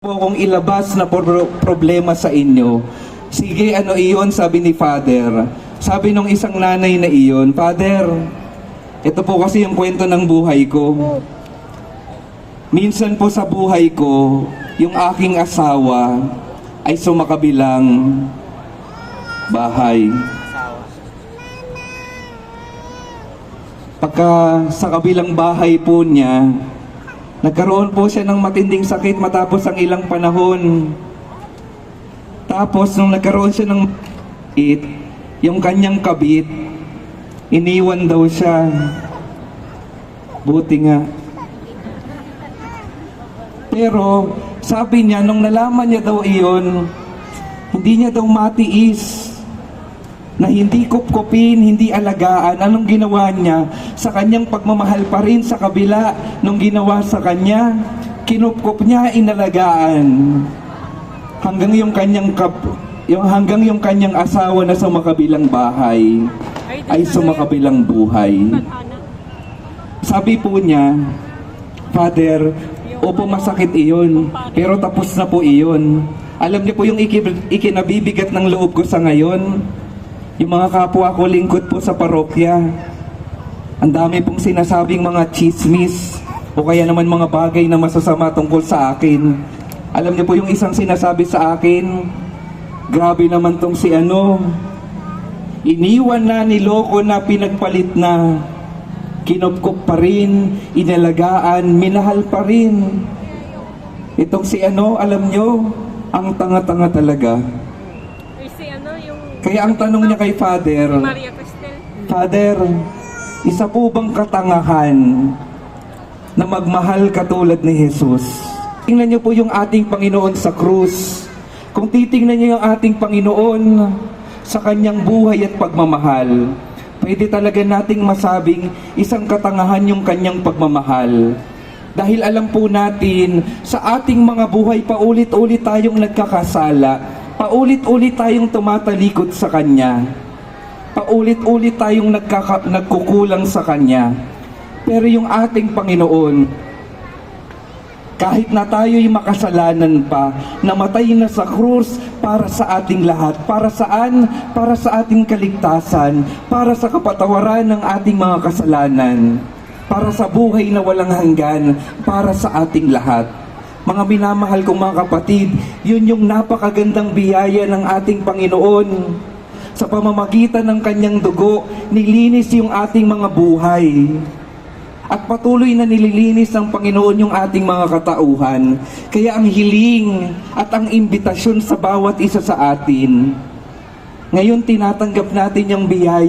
Po kung ilabas na problema sa inyo. Sige, ano iyon, sabi ni Father. Sabi nung isang nanay na iyon, Father, ito po kasi yung kwento ng buhay ko. Minsan po sa buhay ko, yung aking asawa ay sumakabilang bahay. Pagka sa kabilang bahay po niya, nagkaroon po siya ng matinding sakit matapos ang ilang panahon. Tapos nung nagkaroon siya ng sakit, yung kanyang kabit, iniwan daw siya. Buti nga. Pero sabi niya, nung nalaman niya daw iyon, hindi niya daw matiis na hindi kupkupin, hindi alagaan. Anong ginawa niya? Sa kanyang pagmamahal pa rin sa kabila nung ginawa sa kanya, kinupkup niya, inalagaan. Hanggang yung kanyang asawa na sumakabilang bahay ay sumakabilang buhay. Sabi po niya, Father, opo masakit iyon, pero tapos na po iyon. Alam niyo po yung ikinabibigat ng loob ko sa ngayon, yung mga kapwa ko lingkod po sa parokya, ang dami pong sinasabing mga chismis o kaya naman mga bagay na masasama tungkol sa akin. Alam niyo po yung isang sinasabi sa akin, grabe naman tong si iniwan na, niloko na, pinagpalit na, kinupkup pa rin, inalagaan, minahal pa rin. Itong si alam niyo, ang tanga-tanga talaga. Kaya ang tanong niya kay Father, Father, isa po bang katangahan na magmahal katulad ni Jesus? Tingnan niyo po yung ating Panginoon sa krus. Kung titingnan niyo yung ating Panginoon sa kanyang buhay at pagmamahal, pwede talaga nating masabing isang katangahan yung kanyang pagmamahal. Dahil alam po natin, sa ating mga buhay, paulit-ulit tayong nagkakasala. Paulit-ulit tayong tumatalikod sa Kanya. Paulit-ulit tayong nagkukulang sa Kanya. Pero yung ating Panginoon, kahit na tayo'y makasalanan pa, namatay na sa krus para sa ating lahat. Para saan? Para sa ating kaligtasan. Para sa kapatawaran ng ating mga kasalanan. Para sa buhay na walang hanggan. Para sa ating lahat. Mga minamahal kong mga kapatid, yun yung napakagandang biyaya ng ating Panginoon. Sa pamamagitan ng kanyang dugo, nilinis yung ating mga buhay. At patuloy na nililinis ng Panginoon yung ating mga katauhan. Kaya ang hiling at ang imbitasyon sa bawat isa sa atin, ngayon tinatanggap natin yung biyaya.